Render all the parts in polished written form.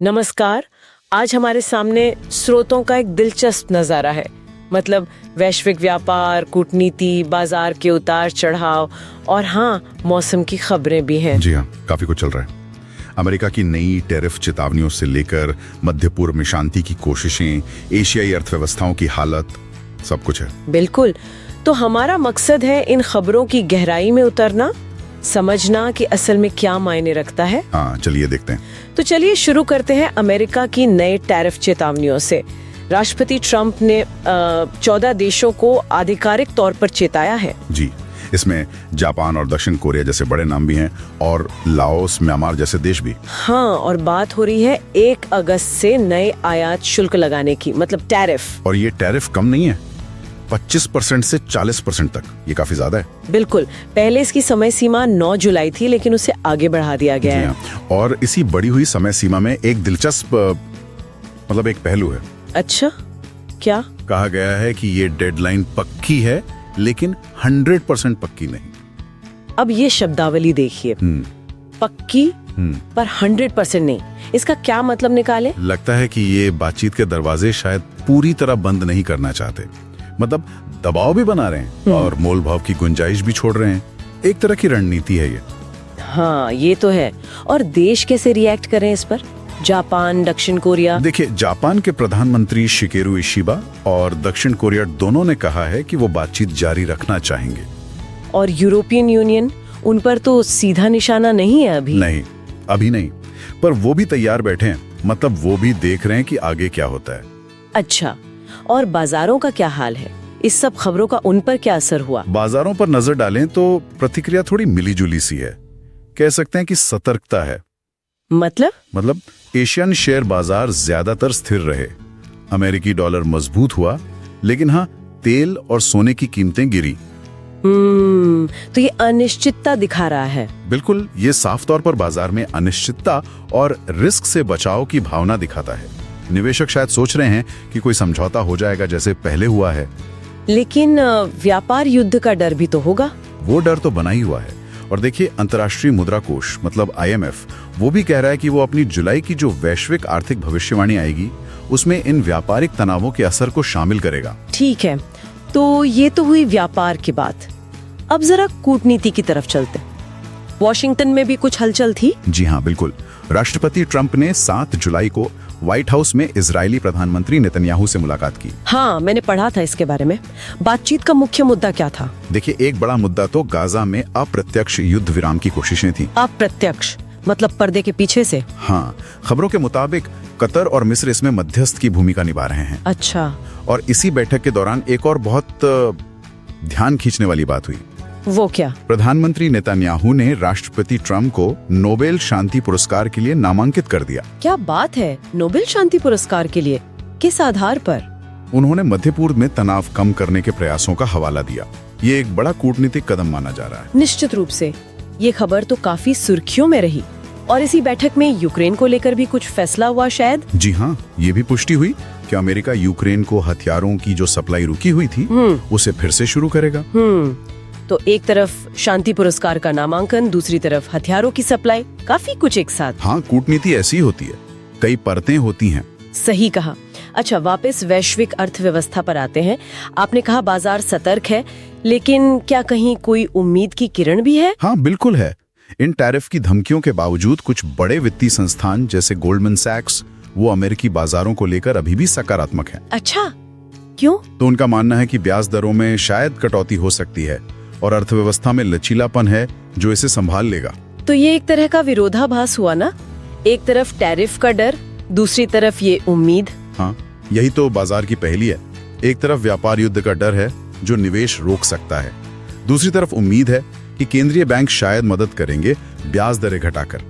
नमस्कार। आज हमारे सामने स्रोतों का एक दिलचस्प नज़ारा है। मतलब वैश्विक व्यापार, कूटनीति, बाजार के उतार चढ़ाव और हाँ, मौसम की खबरें भी हैं। जी हाँ, काफी कुछ चल रहा है। अमेरिका की नई टैरिफ चेतावनियों से लेकर मध्य पूर्व में शांति की कोशिशें, एशियाई अर्थव्यवस्थाओं की हालत, सब कुछ है। बिल्कुल। तो हमारा मकसद है इन खबरों की गहराई में उतरना, समझना कि असल में क्या मायने रखता है। हाँ, चलिए देखते हैं। तो चलिए शुरू करते हैं अमेरिका की नए टैरिफ चेतावनियों से। राष्ट्रपति ट्रंप ने 14 देशों को आधिकारिक तौर पर चेताया है। जी, इसमें जापान और दक्षिण कोरिया जैसे बड़े नाम भी हैं और लाओस, म्यांमार जैसे देश भी। हाँ, और बात हो रही है 1 अगस्त से नए आयात शुल्क लगाने की, मतलब टैरिफ। और ये टैरिफ कम नहीं है, 25% से 40% तक। ये काफी ज्यादा है। बिल्कुल। पहले इसकी समय सीमा 9 जुलाई थी, लेकिन उसे आगे बढ़ा दिया गया है। और इसी बढ़ी हुई समय सीमा में एक दिलचस्प एक पहलू है। अच्छा, क्या? कहा गया है कि ये डेडलाइन पक्की है, लेकिन 100% पक्की नहीं। अब ये शब्दावली देखिए, पक्की पर 100% नहीं। इसका क्या मतलब निकाले? लगता है कि ये बातचीत के दरवाजे शायद पूरी तरह बंद नहीं करना चाहते। मतलब दबाव भी बना रहे हैं और मोल भाव की गुंजाइश भी छोड़ रहे हैं। एक तरह की रणनीति है ये। हाँ, ये तो है। और देश कैसे रिएक्ट करें इस पर? जापान, दक्षिण कोरिया। देखिए, जापान के प्रधानमंत्री शिगेरू इशिबा और दक्षिण कोरिया दोनों ने कहा है कि वो बातचीत जारी रखना चाहेंगे। और यूरोपियन यूनियन, उन पर तो सीधा निशाना नहीं है अभी। नहीं, अभी नहीं, पर वो भी तैयार बैठे हैं। मतलब वो भी देख रहे हैं कि आगे क्या होता है। अच्छा, और बाजारों का क्या हाल है? इस सब खबरों का उन पर क्या असर हुआ? बाजारों पर नजर डालें तो प्रतिक्रिया थोड़ी मिलीजुली सी है। कह सकते हैं कि सतर्कता है। मतलब एशियन शेयर बाजार ज्यादातर स्थिर रहे। अमेरिकी डॉलर मजबूत हुआ, लेकिन हाँ, तेल और सोने की कीमतें गिरी। तो ये अनिश्चितता दिखा रहा है। बिल्कुल, ये साफ तौर पर बाजार में अनिश्चितता और रिस्क से बचाव की भावना दिखाता है। निवेशक शायद सोच रहे हैं कि कोई समझौता हो जाएगा जैसे पहले हुआ है। लेकिन व्यापार युद्ध का डर भी तो होगा। वो डर तो बना ही हुआ है। और देखिए, अंतर्राष्ट्रीय मुद्रा कोष मतलब IMF वो भी कह रहा है कि वो अपनी जुलाई की जो वैश्विक आर्थिक भविष्यवाणी आएगी उसमें इन व्यापारिक तनावों के असर को शामिल करेगा। ठीक है, तो ये तो हुई व्यापार की बात। अब जरा कूटनीति की तरफ चलते। वॉशिंगटन में भी कुछ हलचल थी। जी हाँ, बिल्कुल। राष्ट्रपति ट्रंप ने 7 जुलाई को व्हाइट हाउस में इजरायली प्रधानमंत्री नेतन्याहू से मुलाकात की। हाँ, मैंने पढ़ा था इसके बारे में। बातचीत का मुख्य मुद्दा क्या था? देखिए, एक बड़ा मुद्दा तो गाजा में अप्रत्यक्ष युद्ध विराम की कोशिशें थी। अप्रत्यक्ष मतलब पर्दे के पीछे से? हाँ, खबरों के मुताबिक कतर और मिस्र इसमें मध्यस्थ की भूमिका निभा रहे हैं। अच्छा। और इसी बैठक के दौरान एक और बहुत ध्यान खींचने वाली बात हुई। वो क्या? प्रधानमंत्री नेतन्याहू ने राष्ट्रपति ट्रंप को नोबेल शांति पुरस्कार के लिए नामांकित कर दिया। क्या बात है! नोबेल शांति पुरस्कार के लिए? किस आधार पर? उन्होंने मध्य पूर्व में तनाव कम करने के प्रयासों का हवाला दिया। ये एक बड़ा कूटनीतिक कदम माना जा रहा है। निश्चित रूप से। ये खबर तो काफी सुर्खियों में रही। और इसी बैठक में यूक्रेन को लेकर भी कुछ फैसला हुआ शायद? जी हाँ, ये भी पुष्टि हुई कि अमेरिका यूक्रेन को हथियारों की जो सप्लाई रुकी हुई थी उसे फिर से शुरू करेगा। तो एक तरफ शांति पुरस्कार का नामांकन, दूसरी तरफ हथियारों की सप्लाई, काफी कुछ एक साथ। हाँ, कूटनीति ऐसी होती है, कई परतें होती हैं। सही कहा। अच्छा, वापस वैश्विक अर्थव्यवस्था पर आते हैं। आपने कहा बाजार सतर्क है, लेकिन क्या कहीं कोई उम्मीद की किरण भी है? हाँ, बिल्कुल है। इन टैरिफ की धमकियों के बावजूद कुछ बड़े वित्तीय संस्थान जैसे गोल्डमैन सैक्स वो अमेरिकी बाजारों को लेकर अभी भी सकारात्मक हैं। अच्छा, क्यों? तो उनका मानना है कि ब्याज दरों में शायद कटौती हो सकती है और अर्थव्यवस्था में लचीलापन है जो इसे संभाल लेगा। तो ये एक तरह का विरोधाभास हुआ ना? एक तरफ टैरिफ का डर, दूसरी तरफ ये उम्मीद। हाँ, यही तो बाजार की पहेली है। एक तरफ व्यापार युद्ध का डर है जो निवेश रोक सकता है, दूसरी तरफ उम्मीद है कि केंद्रीय बैंक शायद मदद करेंगे ब्याज दरें घटाकर।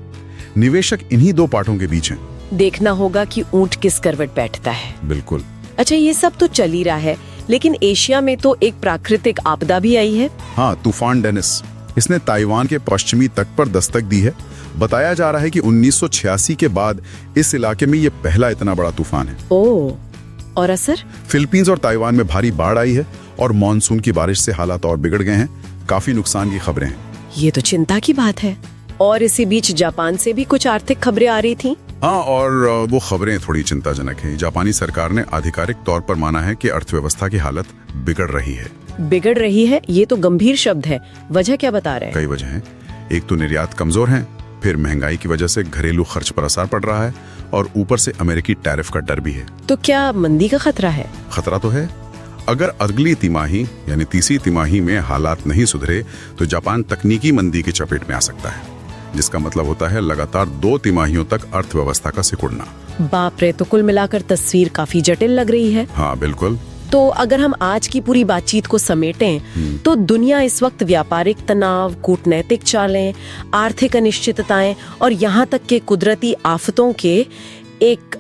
निवेशक इन्हीं दो पाठों के बीच हैं। देखना होगा कि ऊंट किस करवट बैठता है। बिल्कुल। अच्छा, ये सब तो चल ही रहा है, लेकिन एशिया में तो एक प्राकृतिक आपदा भी आई है। हाँ, तूफान डेनिस। इसने ताइवान के पश्चिमी तट पर दस्तक दी है। बताया जा रहा है कि 1986 के बाद इस इलाके में ये पहला इतना बड़ा तूफान है। ओह, और असर? फिलीपींस और ताइवान में भारी बाढ़ आई है और मानसून की बारिश से हालात और बिगड़ गए हैं। काफी नुकसान की खबरें हैं। ये तो चिंता की बात है। और इसी बीच जापान से भी कुछ आर्थिक खबरें आ रही थी। हाँ, और वो खबरें थोड़ी चिंताजनक हैं। जापानी सरकार ने आधिकारिक तौर पर माना है कि अर्थव्यवस्था की हालत बिगड़ रही है। बिगड़ रही है, ये तो गंभीर शब्द है। वजह क्या बता रहे हैं? कई वजह हैं। एक तो निर्यात कमजोर है, फिर महंगाई की वजह से घरेलू खर्च पर असर पड़ रहा है, और ऊपर से अमेरिकी टैरिफ का डर भी है। तो क्या मंदी का खतरा है? खतरा तो है। अगर अगली तिमाही यानी तीसरी तिमाही में हालात नहीं सुधरे तो जापान तकनीकी मंदी की चपेट में आ सकता है, जिसका मतलब होता है लगातार 2 तिमाहियों तक अर्थव्यवस्था का सिकुड़ना। बाप रे, तो कुल मिलाकर तस्वीर काफी जटिल लग रही है। हाँ बिल्कुल। तो अगर हम आज की पूरी बातचीत को समेटें तो दुनिया इस वक्त व्यापारिक तनाव, कूटनैतिक चालें, आर्थिक अनिश्चितताएं और यहाँ तक के कुदरती आफतों के एक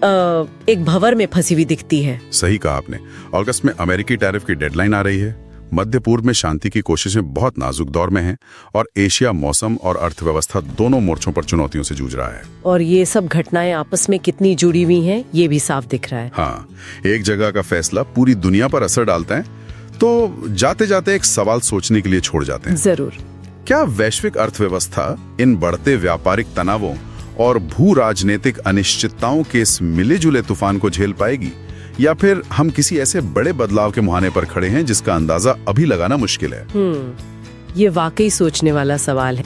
भंवर में फंसी हुई दिखती है। सही कहा आपने। अगस्त में अमेरिकी टैरिफ की डेडलाइन आ रही है। मध्य पूर्व में शांति की कोशिशें बहुत नाजुक दौर में हैं, और एशिया मौसम और अर्थव्यवस्था दोनों मोर्चों पर चुनौतियों से जूझ रहा है। और ये सब घटनाएं आपस में कितनी जुड़ी हुई हैं, ये भी साफ दिख रहा है। हाँ, एक जगह का फैसला पूरी दुनिया पर असर डालता है। तो जाते जाते एक सवाल सोचने के लिए छोड़ जाते हैं। जरूर। क्या वैश्विक अर्थव्यवस्था इन बढ़ते व्यापारिक तनावों और भू राजनीतिक अनिश्चितताओं के इस मिले जुले तूफान को झेल पाएगी, या फिर हम किसी ऐसे बड़े बदलाव के मुहाने पर खड़े हैं जिसका अंदाजा अभी लगाना मुश्किल है? ये वाकई सोचने वाला सवाल है।